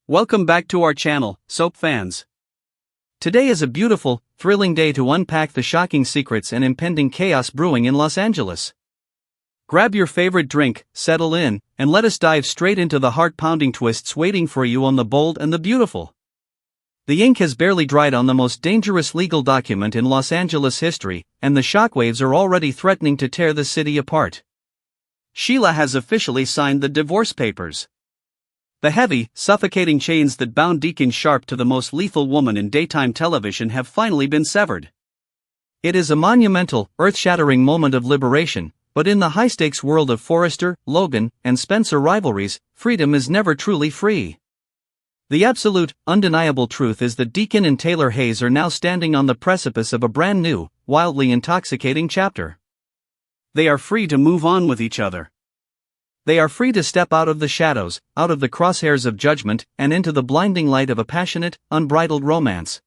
Welcome back to our channel, soap fans. Today is a beautiful, thrilling day to unpack the shocking secrets and impending chaos brewing in Los Angeles. Grab your favorite drink, settle in, and let us dive straight into the heart-pounding twists waiting for you on The Bold and the Beautiful. The ink has barely dried on the most dangerous legal document in Los Angeles history, and the shockwaves are already threatening to tear the city apart. Sheila has officially signed the divorce papers. The heavy, suffocating chains that bound Deacon Sharp to the most lethal woman in daytime television have finally been severed. It is a monumental, earth-shattering moment of liberation, but in the high-stakes world of Forrester, Logan, and Spencer rivalries, freedom is never truly free. The absolute, undeniable truth is that Deacon and Taylor Hayes are now standing on the precipice of a brand new, wildly intoxicating chapter. They are free to move on with each other. They are free to step out of the shadows, out of the crosshairs of judgment, and into the blinding light of a passionate, unbridled romance.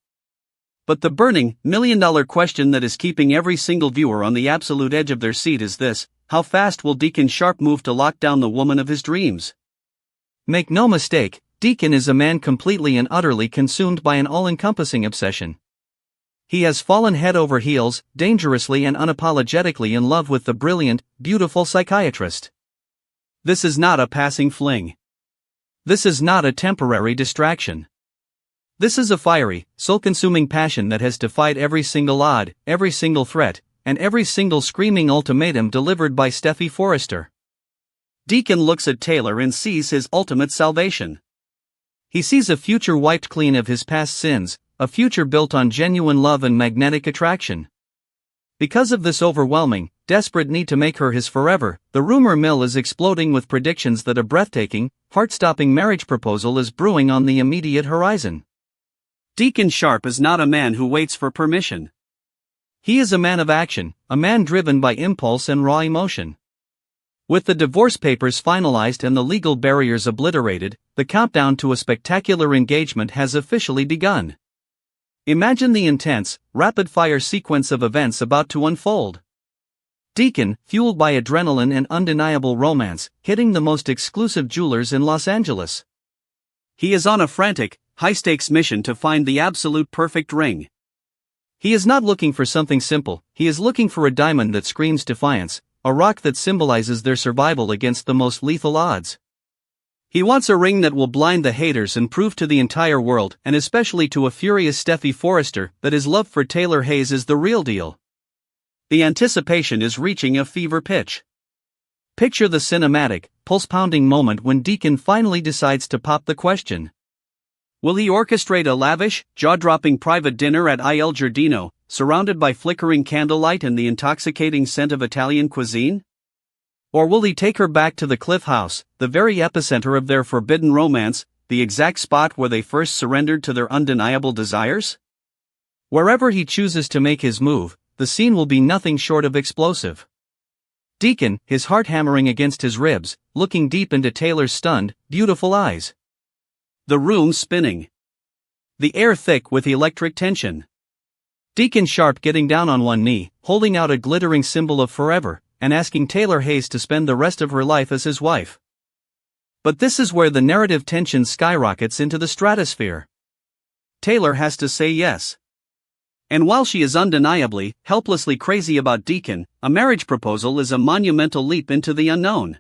But the burning, million-dollar question that is keeping every single viewer on the absolute edge of their seat is this: how fast will Deacon Sharp move to lock down the woman of his dreams? Make no mistake, Deacon is a man completely and utterly consumed by an all-encompassing obsession. He has fallen head over heels, dangerously and unapologetically in love with the brilliant, beautiful psychiatrist. This is not a passing fling. This is not a temporary distraction. This is a fiery, soul-consuming passion that has defied every single odd, every single threat, and every single screaming ultimatum delivered by Steffi Forrester. Deacon looks at Taylor and sees his ultimate salvation. He sees a future wiped clean of his past sins, a future built on genuine love and magnetic attraction. Because of this overwhelming, desperate need to make her his forever, the rumor mill is exploding with predictions that a breathtaking, heart-stopping marriage proposal is brewing on the immediate horizon. Deacon Sharp is not a man who waits for permission. He is a man of action, a man driven by impulse and raw emotion. With the divorce papers finalized and the legal barriers obliterated, the countdown to a spectacular engagement has officially begun. Imagine the intense, rapid-fire sequence of events about to unfold. Deacon, fueled by adrenaline and undeniable romance, hitting the most exclusive jewelers in Los Angeles. He is on a frantic, high-stakes mission to find the absolute perfect ring. He is not looking for something simple, he is looking for a diamond that screams defiance, a rock that symbolizes their survival against the most lethal odds. He wants a ring that will blind the haters and prove to the entire world, and especially to a furious Steffi Forrester, that his love for Taylor Hayes is the real deal. The anticipation is reaching a fever pitch. Picture the cinematic, pulse-pounding moment when Deacon finally decides to pop the question. Will he orchestrate a lavish, jaw-dropping private dinner at Il Giardino, surrounded by flickering candlelight and the intoxicating scent of Italian cuisine? Or will he take her back to the Cliff House, the very epicenter of their forbidden romance, the exact spot where they first surrendered to their undeniable desires? Wherever he chooses to make his move, the scene will be nothing short of explosive. Deacon, his heart hammering against his ribs, looking deep into Taylor's stunned, beautiful eyes. The room spinning. The air thick with electric tension. Deacon Sharp getting down on one knee, holding out a glittering symbol of forever, and asking Taylor Hayes to spend the rest of her life as his wife. But this is where the narrative tension skyrockets into the stratosphere. Taylor has to say yes. And while she is undeniably, helplessly crazy about Deacon, a marriage proposal is a monumental leap into the unknown.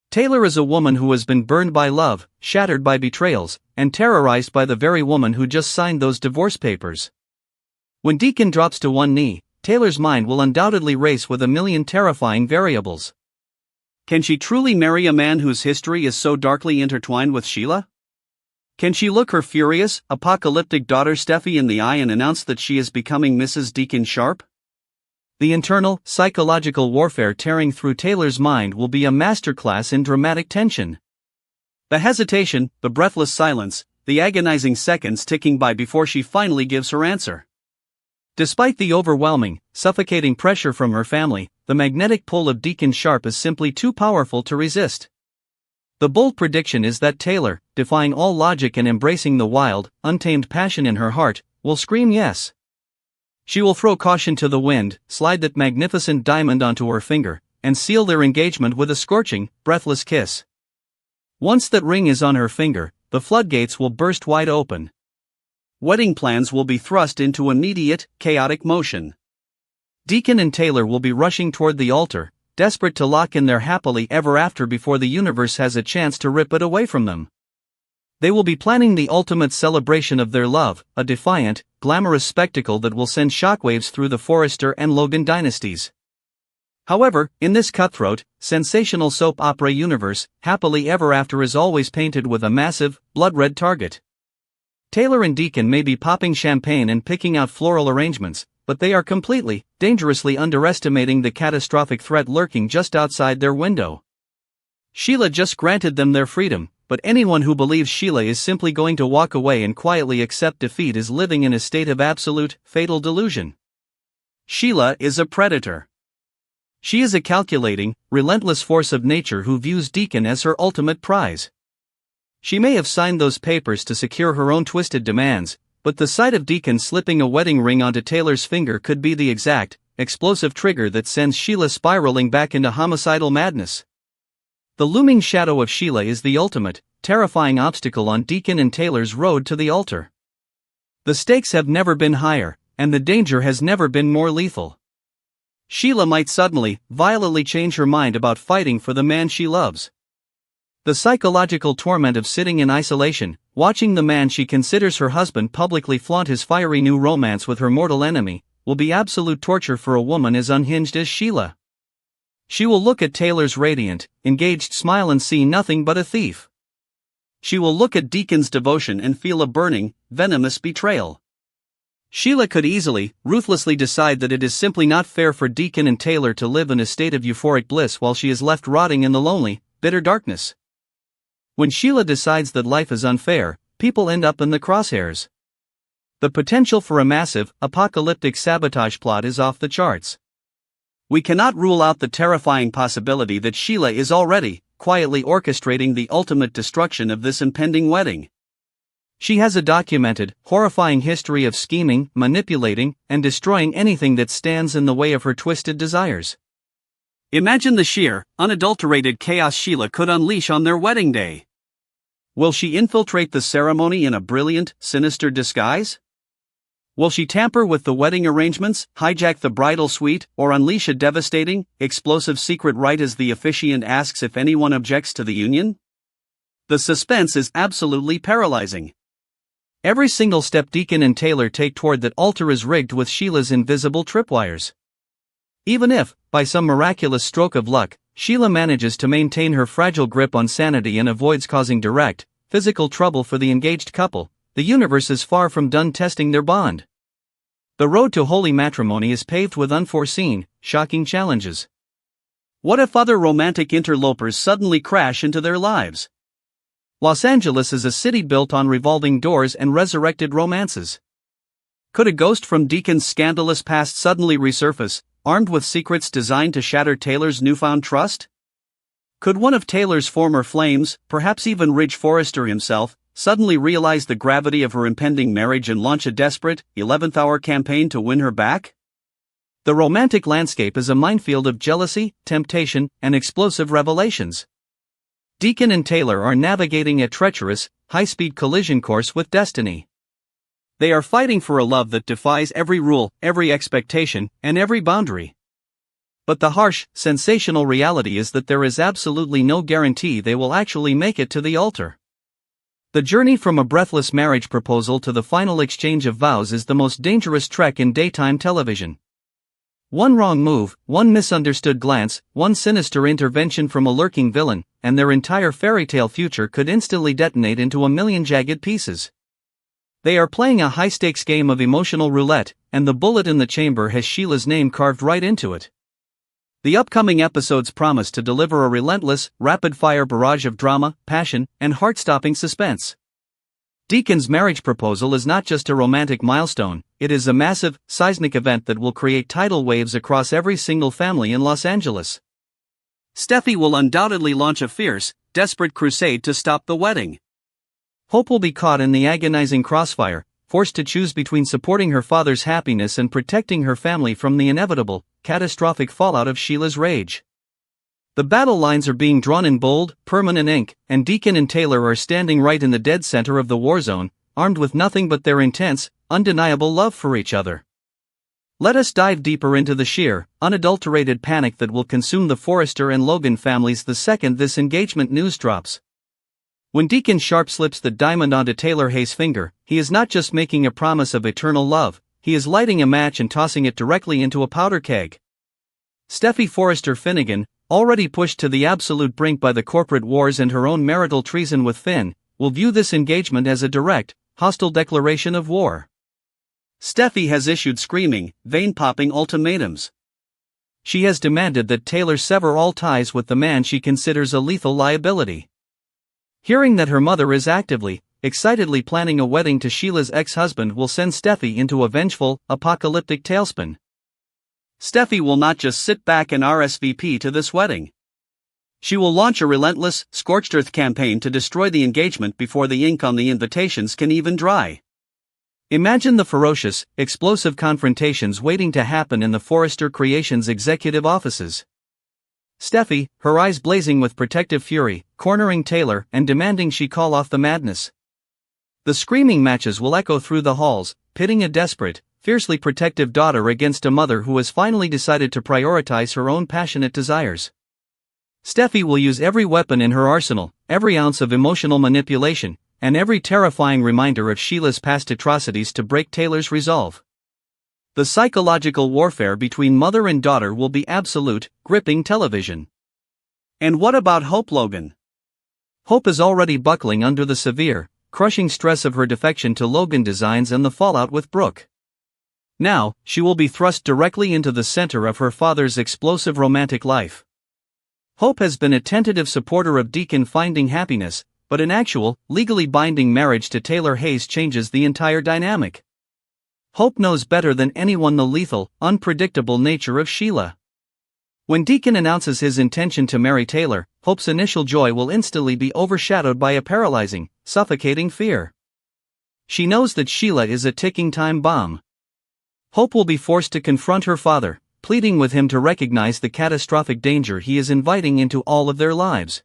Taylor is a woman who has been burned by love, shattered by betrayals, and terrorized by the very woman who just signed those divorce papers. When Deacon drops to one knee, Taylor's mind will undoubtedly race with a million terrifying variables. Can she truly marry a man whose history is so darkly intertwined with Sheila? Can she look her furious, apocalyptic daughter Steffi in the eye and announce that she is becoming Mrs. Deacon Sharp? The internal, psychological warfare tearing through Taylor's mind will be a masterclass in dramatic tension. The hesitation, the breathless silence, the agonizing seconds ticking by before she finally gives her answer. Despite the overwhelming, suffocating pressure from her family, the magnetic pull of Deacon Sharp is simply too powerful to resist. The bold prediction is that Taylor, defying all logic and embracing the wild, untamed passion in her heart, will scream yes. She will throw caution to the wind, slide that magnificent diamond onto her finger, and seal their engagement with a scorching, breathless kiss. Once that ring is on her finger, the floodgates will burst wide open. Wedding plans will be thrust into immediate, chaotic motion. Deacon and Taylor will be rushing toward the altar, desperate to lock in their happily ever after before the universe has a chance to rip it away from them. They will be planning the ultimate celebration of their love, a defiant, glamorous spectacle that will send shockwaves through the Forrester and Logan dynasties. However, in this cutthroat, sensational soap opera universe, happily ever after is always painted with a massive, blood-red target. Taylor and Deacon may be popping champagne and picking out floral arrangements, but they are completely, dangerously underestimating the catastrophic threat lurking just outside their window. Sheila just granted them their freedom, but anyone who believes Sheila is simply going to walk away and quietly accept defeat is living in a state of absolute, fatal delusion. Sheila is a predator. She is a calculating, relentless force of nature who views Deacon as her ultimate prize. She may have signed those papers to secure her own twisted demands, but the sight of Deacon slipping a wedding ring onto Taylor's finger could be the exact, explosive trigger that sends Sheila spiraling back into homicidal madness. The looming shadow of Sheila is the ultimate, terrifying obstacle on Deacon and Taylor's road to the altar. The stakes have never been higher, and the danger has never been more lethal. Sheila might suddenly, violently change her mind about fighting for the man she loves. The psychological torment of sitting in isolation, watching the man she considers her husband publicly flaunt his fiery new romance with her mortal enemy, will be absolute torture for a woman as unhinged as Sheila. She will look at Taylor's radiant, engaged smile and see nothing but a thief. She will look at Deacon's devotion and feel a burning, venomous betrayal. Sheila could easily, ruthlessly decide that it is simply not fair for Deacon and Taylor to live in a state of euphoric bliss while she is left rotting in the lonely, bitter darkness. When Sheila decides that life is unfair, people end up in the crosshairs. The potential for a massive, apocalyptic sabotage plot is off the charts. We cannot rule out the terrifying possibility that Sheila is already, quietly orchestrating the ultimate destruction of this impending wedding. She has a documented, horrifying history of scheming, manipulating, and destroying anything that stands in the way of her twisted desires. Imagine the sheer, unadulterated chaos Sheila could unleash on their wedding day. Will she infiltrate the ceremony in a brilliant, sinister disguise? Will she tamper with the wedding arrangements, hijack the bridal suite, or unleash a devastating, explosive secret rite as the officiant asks if anyone objects to the union? The suspense is absolutely paralyzing. Every single step Deacon and Taylor take toward that altar is rigged with Sheila's invisible tripwires. Even if, by some miraculous stroke of luck, Sheila manages to maintain her fragile grip on sanity and avoids causing direct, physical trouble for the engaged couple, the universe is far from done testing their bond. The road to holy matrimony is paved with unforeseen, shocking challenges. What if other romantic interlopers suddenly crash into their lives? Los Angeles is a city built on revolving doors and resurrected romances. Could a ghost from Deacon's scandalous past suddenly resurface, armed with secrets designed to shatter Taylor's newfound trust? Could one of Taylor's former flames, perhaps even Ridge Forrester himself, suddenly realize the gravity of her impending marriage and launch a desperate, 11th-hour campaign to win her back? The romantic landscape is a minefield of jealousy, temptation, and explosive revelations. Deacon and Taylor are navigating a treacherous, high-speed collision course with destiny. They are fighting for a love that defies every rule, every expectation, and every boundary. But the harsh, sensational reality is that there is absolutely no guarantee they will actually make it to the altar. The journey from a breathless marriage proposal to the final exchange of vows is the most dangerous trek in daytime television. One wrong move, one misunderstood glance, one sinister intervention from a lurking villain, and their entire fairy tale future could instantly detonate into a million jagged pieces. They are playing a high-stakes game of emotional roulette, and the bullet in the chamber has Sheila's name carved right into it. The upcoming episodes promise to deliver a relentless, rapid-fire barrage of drama, passion, and heart-stopping suspense. Deacon's marriage proposal is not just a romantic milestone, it is a massive, seismic event that will create tidal waves across every single family in Los Angeles. Steffi will undoubtedly launch a fierce, desperate crusade to stop the wedding. Hope will be caught in the agonizing crossfire, forced to choose between supporting her father's happiness and protecting her family from the inevitable, catastrophic fallout of Sheila's rage. The battle lines are being drawn in bold, permanent ink, and Deacon and Taylor are standing right in the dead center of the war zone, armed with nothing but their intense, undeniable love for each other. Let us dive deeper into the sheer, unadulterated panic that will consume the Forrester and Logan families the second this engagement news drops. When Deacon sharp slips the diamond onto Taylor Hayes' finger, he is not just making a promise of eternal love, he is lighting a match and tossing it directly into a powder keg. Steffi Forrester Finnegan, already pushed to the absolute brink by the corporate wars and her own marital treason with Finn, will view this engagement as a direct, hostile declaration of war. Steffi has issued screaming, vein-popping ultimatums. She has demanded that Taylor sever all ties with the man she considers a lethal liability. Hearing that her mother is actively, excitedly planning a wedding to Sheila's ex-husband will send Steffi into a vengeful, apocalyptic tailspin. Steffi will not just sit back and RSVP to this wedding. She will launch a relentless, scorched earth campaign to destroy the engagement before the ink on the invitations can even dry. Imagine the ferocious, explosive confrontations waiting to happen in the Forrester Creations executive offices. Steffi, her eyes blazing with protective fury, cornering Taylor and demanding she call off the madness. The screaming matches will echo through the halls, pitting a desperate, fiercely protective daughter against a mother who has finally decided to prioritize her own passionate desires. Steffi will use every weapon in her arsenal, every ounce of emotional manipulation, and every terrifying reminder of Sheila's past atrocities to break Taylor's resolve. The psychological warfare between mother and daughter will be absolute, gripping television. And what about Hope Logan? Hope is already buckling under the severe, crushing stress of her defection to Logan Designs and the fallout with Brooke. Now, she will be thrust directly into the center of her father's explosive romantic life. Hope has been a tentative supporter of Deacon finding happiness, but an actual, legally binding marriage to Taylor Hayes changes the entire dynamic. Hope knows better than anyone the lethal, unpredictable nature of Sheila. When Deacon announces his intention to marry Taylor, Hope's initial joy will instantly be overshadowed by a paralyzing, suffocating fear. She knows that Sheila is a ticking time bomb. Hope will be forced to confront her father, pleading with him to recognize the catastrophic danger he is inviting into all of their lives.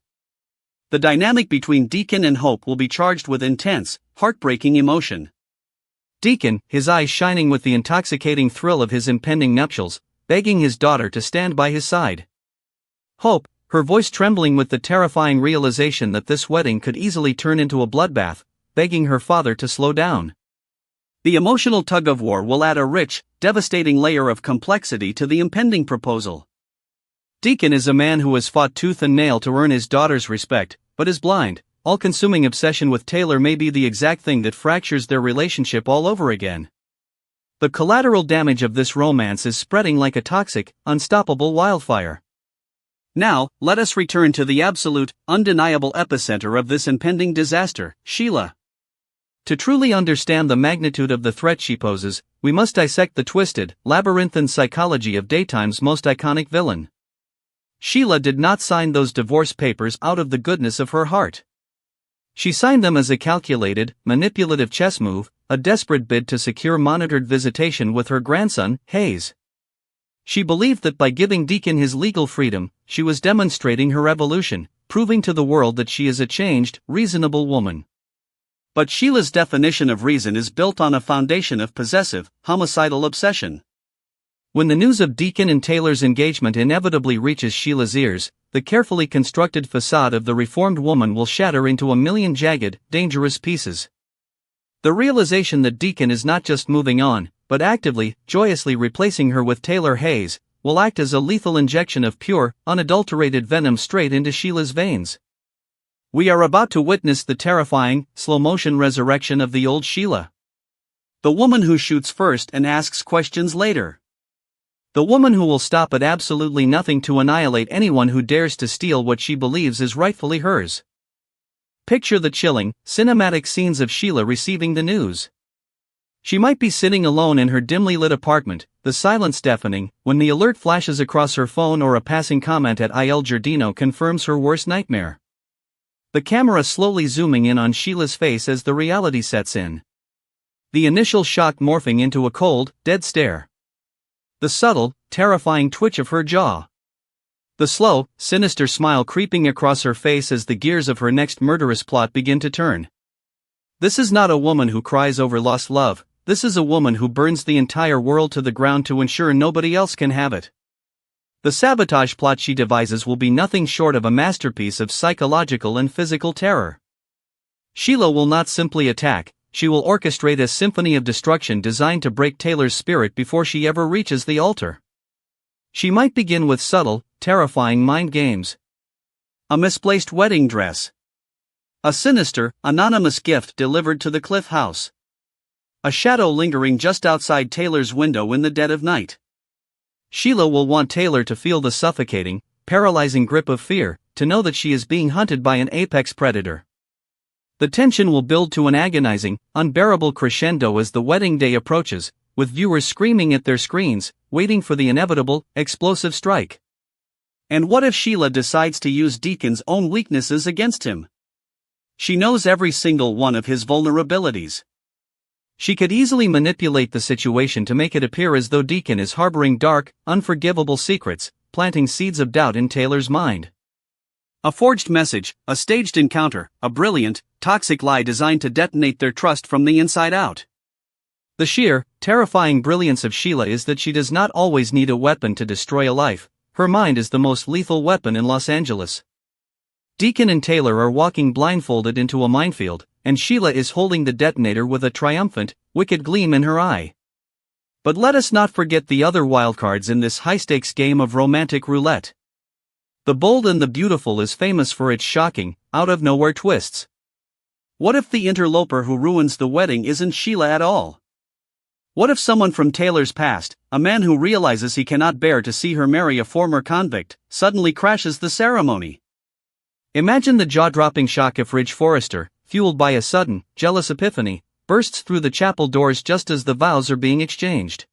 The dynamic between Deacon and Hope will be charged with intense, heartbreaking emotion. Deacon, his eyes shining with the intoxicating thrill of his impending nuptials, begging his daughter to stand by his side. Hope, her voice trembling with the terrifying realization that this wedding could easily turn into a bloodbath, begging her father to slow down. The emotional tug-of-war will add a rich, devastating layer of complexity to the impending proposal. Deacon is a man who has fought tooth and nail to earn his daughter's respect, but his blind, all-consuming obsession with Taylor may be the exact thing that fractures their relationship all over again. The collateral damage of this romance is spreading like a toxic, unstoppable wildfire. Now, let us return to the absolute, undeniable epicenter of this impending disaster, Sheila. To truly understand the magnitude of the threat she poses, we must dissect the twisted, labyrinthine psychology of daytime's most iconic villain. Sheila did not sign those divorce papers out of the goodness of her heart. She signed them as a calculated, manipulative chess move, a desperate bid to secure monitored visitation with her grandson, Hayes. She believed that by giving Deacon his legal freedom, she was demonstrating her evolution, proving to the world that she is a changed, reasonable woman. But Sheila's definition of reason is built on a foundation of possessive, homicidal obsession. When the news of Deacon and Taylor's engagement inevitably reaches Sheila's ears, the carefully constructed facade of the reformed woman will shatter into a million jagged, dangerous pieces. The realization that Deacon is not just moving on, but actively, joyously replacing her with Taylor Hayes, will act as a lethal injection of pure, unadulterated venom straight into Sheila's veins. We are about to witness the terrifying, slow-motion resurrection of the old Sheila. The woman who shoots first and asks questions later. The woman who will stop at absolutely nothing to annihilate anyone who dares to steal what she believes is rightfully hers. Picture the chilling, cinematic scenes of Sheila receiving the news. She might be sitting alone in her dimly lit apartment, the silence deafening, when the alert flashes across her phone or a passing comment at Il Giardino confirms her worst nightmare. The camera slowly zooming in on Sheila's face as the reality sets in. The initial shock morphing into a cold, dead stare. The subtle, terrifying twitch of her jaw. The slow, sinister smile creeping across her face as the gears of her next murderous plot begin to turn. This is not a woman who cries over lost love, this is a woman who burns the entire world to the ground to ensure nobody else can have it. The sabotage plot she devises will be nothing short of a masterpiece of psychological and physical terror. Sheila will not simply attack, she will orchestrate a symphony of destruction designed to break Taylor's spirit before she ever reaches the altar. She might begin with subtle, terrifying mind games. A misplaced wedding dress. A sinister, anonymous gift delivered to the Cliff house. A shadow lingering just outside Taylor's window in the dead of night. Sheila will want Taylor to feel the suffocating, paralyzing grip of fear, to know that she is being hunted by an apex predator. The tension will build to an agonizing, unbearable crescendo as the wedding day approaches, with viewers screaming at their screens, waiting for the inevitable, explosive strike. And what if Sheila decides to use Deacon's own weaknesses against him? She knows every single one of his vulnerabilities. She could easily manipulate the situation to make it appear as though Deacon is harboring dark, unforgivable secrets, planting seeds of doubt in Taylor's mind. A forged message, a staged encounter, a brilliant, toxic lie designed to detonate their trust from the inside out. The sheer, terrifying brilliance of Sheila is that she does not always need a weapon to destroy a life, her mind is the most lethal weapon in Los Angeles. Deacon and Taylor are walking blindfolded into a minefield, and Sheila is holding the detonator with a triumphant, wicked gleam in her eye. But let us not forget the other wildcards in this high-stakes game of romantic roulette. The Bold and the Beautiful is famous for its shocking, out-of-nowhere twists. What if the interloper who ruins the wedding isn't Sheila at all? What if someone from Taylor's past, a man who realizes he cannot bear to see her marry a former convict, suddenly crashes the ceremony? Imagine the jaw-dropping shock if Ridge Forrester, fueled by a sudden, jealous epiphany, bursts through the chapel doors just as the vows are being exchanged.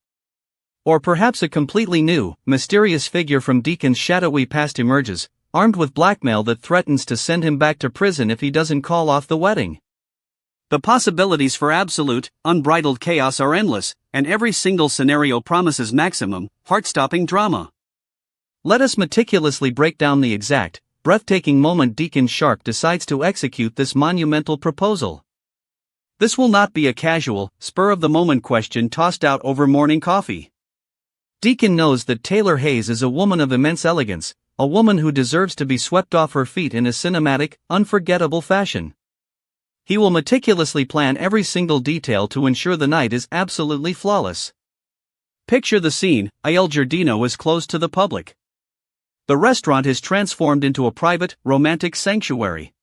Or perhaps a completely new, mysterious figure from Deacon's shadowy past emerges, armed with blackmail that threatens to send him back to prison if he doesn't call off the wedding. The possibilities for absolute, unbridled chaos are endless, and every single scenario promises maximum, heart-stopping drama. Let us meticulously break down the exact, breathtaking moment Deacon Sharp decides to execute this monumental proposal. This will not be a casual, spur-of-the-moment question tossed out over morning coffee. Deacon knows that Taylor Hayes is a woman of immense elegance, a woman who deserves to be swept off her feet in a cinematic, unforgettable fashion. He will meticulously plan every single detail to ensure the night is absolutely flawless. Picture the scene: Il Giardino is closed to the public. The restaurant is transformed into a private, romantic sanctuary.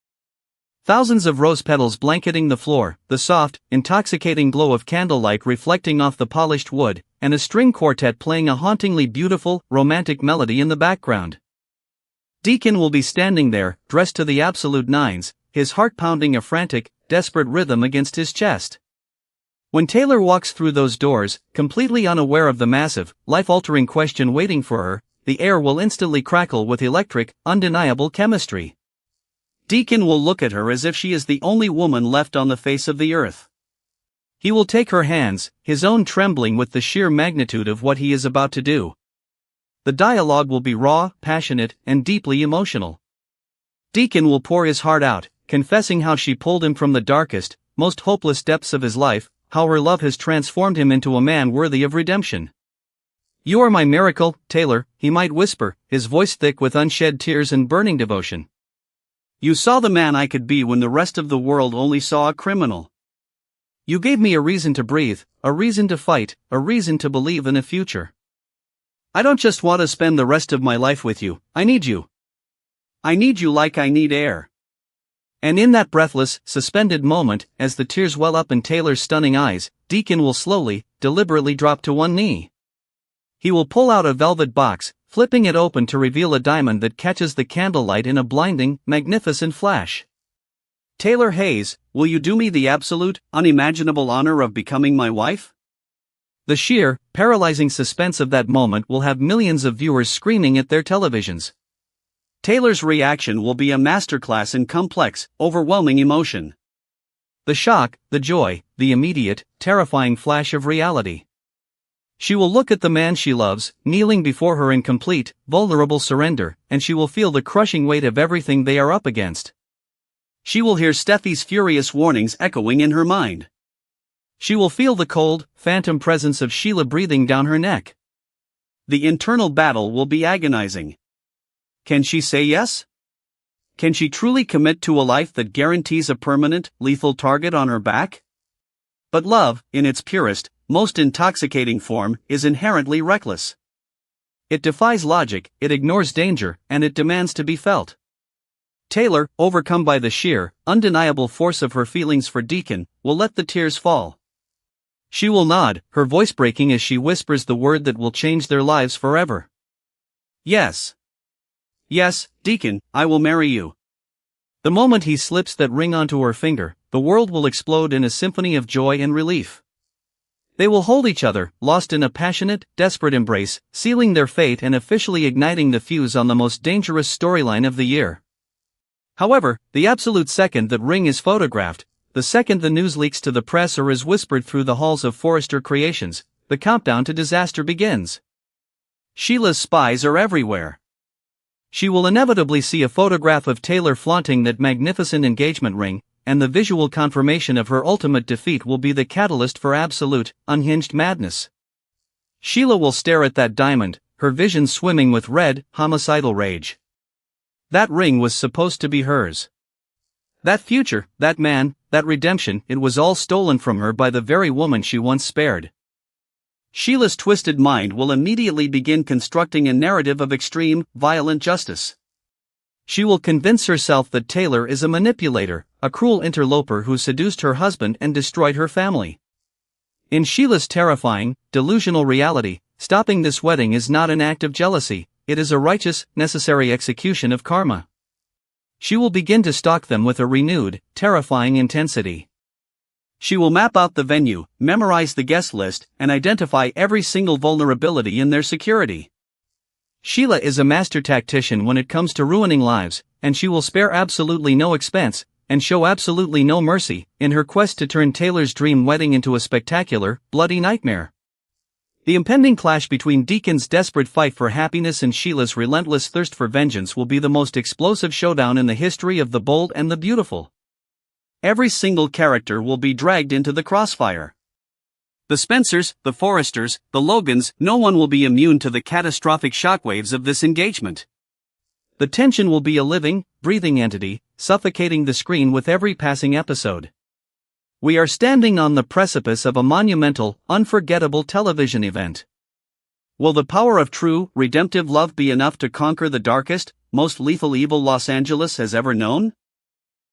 Thousands of rose petals blanketing the floor, the soft, intoxicating glow of candlelight reflecting off the polished wood, and a string quartet playing a hauntingly beautiful, romantic melody in the background. Deacon will be standing there, dressed to the absolute nines, his heart pounding a frantic, desperate rhythm against his chest. When Taylor walks through those doors, completely unaware of the massive, life-altering question waiting for her, the air will instantly crackle with electric, undeniable chemistry. Deacon will look at her as if she is the only woman left on the face of the earth. He will take her hands, his own trembling with the sheer magnitude of what he is about to do. The dialogue will be raw, passionate, and deeply emotional. Deacon will pour his heart out, confessing how she pulled him from the darkest, most hopeless depths of his life, how her love has transformed him into a man worthy of redemption. "You are my miracle, Taylor," he might whisper, his voice thick with unshed tears and burning devotion. "You saw the man I could be when the rest of the world only saw a criminal. You gave me a reason to breathe, a reason to fight, a reason to believe in a future. I don't just want to spend the rest of my life with you, I need you. I need you like I need air." And in that breathless, suspended moment, as the tears well up in Taylor's stunning eyes, Deacon will slowly, deliberately drop to one knee. He will pull out a velvet box, flipping it open to reveal a diamond that catches the candlelight in a blinding, magnificent flash. "Taylor Hayes, will you do me the absolute, unimaginable honor of becoming my wife?" The sheer, paralyzing suspense of that moment will have millions of viewers screaming at their televisions. Taylor's reaction will be a masterclass in complex, overwhelming emotion. The shock, the joy, the immediate, terrifying flash of reality. She will look at the man she loves, kneeling before her in complete, vulnerable surrender, and she will feel the crushing weight of everything they are up against. She will hear Steffi's furious warnings echoing in her mind. She will feel the cold, phantom presence of Sheila breathing down her neck. The internal battle will be agonizing. Can she say yes? Can she truly commit to a life that guarantees a permanent, lethal target on her back? But love, in its purest, most intoxicating form, is inherently reckless. It defies logic, it ignores danger, and it demands to be felt. Taylor, overcome by the sheer, undeniable force of her feelings for Deacon, will let the tears fall. She will nod, her voice breaking as she whispers the word that will change their lives forever. Yes. Yes, Deacon, I will marry you. The moment he slips that ring onto her finger, the world will explode in a symphony of joy and relief. They will hold each other, lost in a passionate, desperate embrace, sealing their fate and officially igniting the fuse on the most dangerous storyline of the year. However, the absolute second that ring is photographed, the second the news leaks to the press or is whispered through the halls of Forrester Creations, the countdown to disaster begins. Sheila's spies are everywhere. She will inevitably see a photograph of Taylor flaunting that magnificent engagement ring, and the visual confirmation of her ultimate defeat will be the catalyst for absolute, unhinged madness. Sheila will stare at that diamond, her vision swimming with red, homicidal rage. That ring was supposed to be hers. That future, that man, that redemption, it was all stolen from her by the very woman she once spared. Sheila's twisted mind will immediately begin constructing a narrative of extreme, violent justice. She will convince herself that Taylor is a manipulator, a cruel interloper who seduced her husband and destroyed her family. In Sheila's terrifying, delusional reality, stopping this wedding is not an act of jealousy, it is a righteous, necessary execution of karma. She will begin to stalk them with a renewed, terrifying intensity. She will map out the venue, memorize the guest list, and identify every single vulnerability in their security. Sheila is a master tactician when it comes to ruining lives, and she will spare absolutely no expense, and show absolutely no mercy, in her quest to turn Taylor's dream wedding into a spectacular, bloody nightmare. The impending clash between Deacon's desperate fight for happiness and Sheila's relentless thirst for vengeance will be the most explosive showdown in the history of the bold and the beautiful. Every single character will be dragged into the crossfire. The Spencers, the Forresters, the Logans, no one will be immune to the catastrophic shockwaves of this engagement. The tension will be a living, breathing entity, suffocating the screen with every passing episode. We are standing on the precipice of a monumental, unforgettable television event. Will the power of true, redemptive love be enough to conquer the darkest, most lethal evil Los Angeles has ever known?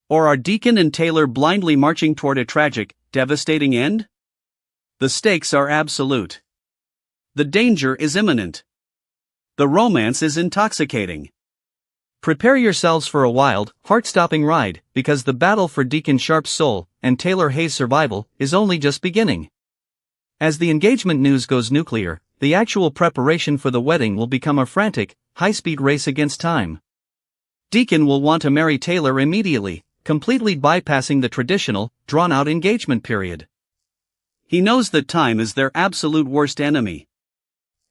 Or are Deacon and Taylor blindly marching toward a tragic, devastating end? The stakes are absolute. The danger is imminent. The romance is intoxicating. Prepare yourselves for a wild, heart-stopping ride, because the battle for Deacon Sharp's soul and Taylor Hayes' survival is only just beginning. As the engagement news goes nuclear, the actual preparation for the wedding will become a frantic, high-speed race against time. Deacon will want to marry Taylor immediately, completely bypassing the traditional, drawn-out engagement period. He knows that time is their absolute worst enemy.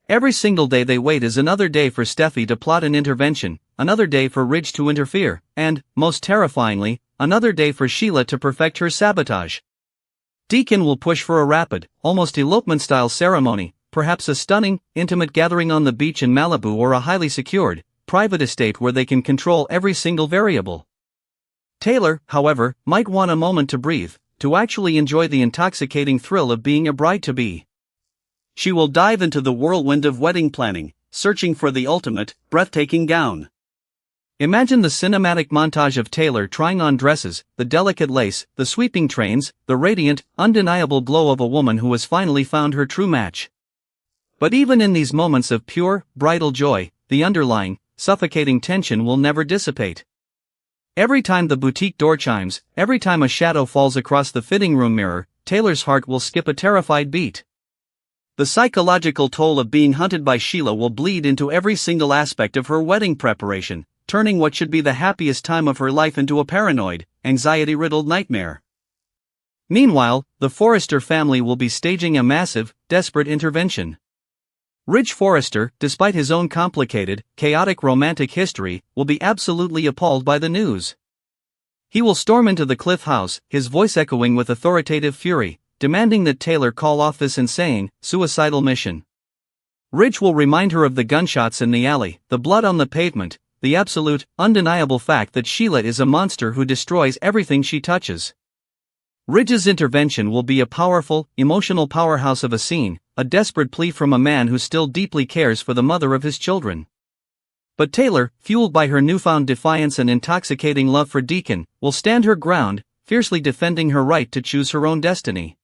Every single day they wait is another day for Steffi to plot an intervention, another day for Ridge to interfere, and, most terrifyingly, another day for Sheila to perfect her sabotage. Deacon will push for a rapid, almost elopement-style ceremony, perhaps a stunning, intimate gathering on the beach in Malibu or a highly secured, private estate where they can control every single variable. Taylor, however, might want a moment to breathe, to actually enjoy the intoxicating thrill of being a bride-to-be. She will dive into the whirlwind of wedding planning, searching for the ultimate, breathtaking gown. Imagine the cinematic montage of Taylor trying on dresses, the delicate lace, the sweeping trains, the radiant, undeniable glow of a woman who has finally found her true match. But even in these moments of pure, bridal joy, the underlying, suffocating tension will never dissipate. Every time the boutique door chimes, every time a shadow falls across the fitting room mirror, Taylor's heart will skip a terrified beat. The psychological toll of being hunted by Sheila will bleed into every single aspect of her wedding preparation, turning what should be the happiest time of her life into a paranoid, anxiety-riddled nightmare. Meanwhile, the Forrester family will be staging a massive, desperate intervention. Ridge Forrester, despite his own complicated, chaotic romantic history, will be absolutely appalled by the news. He will storm into the Cliff House, his voice echoing with authoritative fury, demanding that Taylor call off this insane, suicidal mission. Ridge will remind her of the gunshots in the alley, the blood on the pavement, the absolute, undeniable fact that Sheila is a monster who destroys everything she touches. Ridge's intervention will be a powerful, emotional powerhouse of a scene, a desperate plea from a man who still deeply cares for the mother of his children. But Taylor, fueled by her newfound defiance and intoxicating love for Deacon, will stand her ground, fiercely defending her right to choose her own destiny.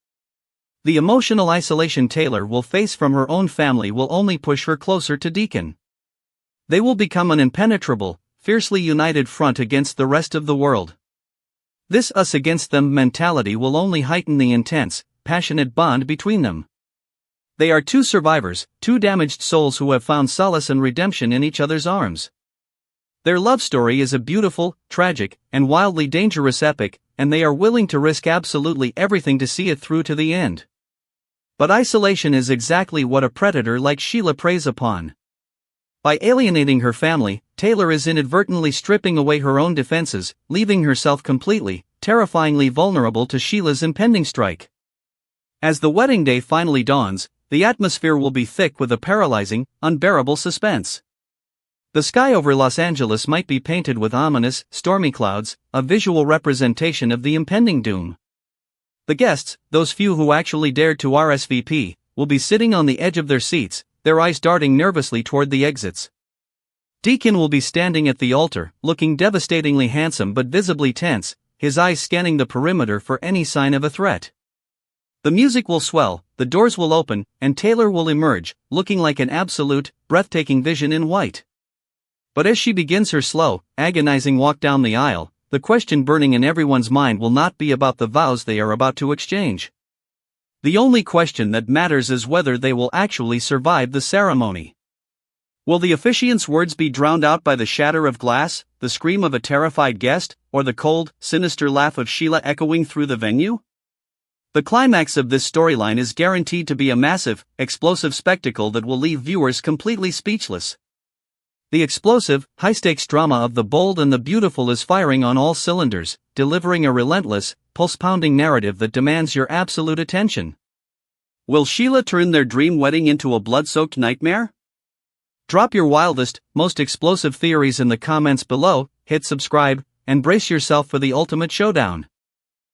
The emotional isolation Taylor will face from her own family will only push her closer to Deacon. They will become an impenetrable, fiercely united front against the rest of the world. This us against them mentality will only heighten the intense, passionate bond between them. They are two survivors, two damaged souls who have found solace and redemption in each other's arms. Their love story is a beautiful, tragic, and wildly dangerous epic, and they are willing to risk absolutely everything to see it through to the end. But isolation is exactly what a predator like Sheila preys upon. By alienating her family, Taylor is inadvertently stripping away her own defenses, leaving herself completely, terrifyingly vulnerable to Sheila's impending strike. As the wedding day finally dawns, the atmosphere will be thick with a paralyzing, unbearable suspense. The sky over Los Angeles might be painted with ominous, stormy clouds, a visual representation of the impending doom. The guests, those few who actually dared to RSVP, will be sitting on the edge of their seats, their eyes darting nervously toward the exits. Deacon will be standing at the altar, looking devastatingly handsome but visibly tense, his eyes scanning the perimeter for any sign of a threat. The music will swell, the doors will open, and Taylor will emerge, looking like an absolute, breathtaking vision in white. But as she begins her slow, agonizing walk down the aisle, the question burning in everyone's mind will not be about the vows they are about to exchange. The only question that matters is whether they will actually survive the ceremony. Will the officiant's words be drowned out by the shatter of glass, the scream of a terrified guest, or the cold, sinister laugh of Sheila echoing through the venue? The climax of this storyline is guaranteed to be a massive, explosive spectacle that will leave viewers completely speechless. The explosive, high-stakes drama of the bold and the beautiful is firing on all cylinders, delivering a relentless, pulse-pounding narrative that demands your absolute attention. Will Sheila turn their dream wedding into a blood-soaked nightmare? Drop your wildest, most explosive theories in the comments below, hit subscribe, and brace yourself for the ultimate showdown.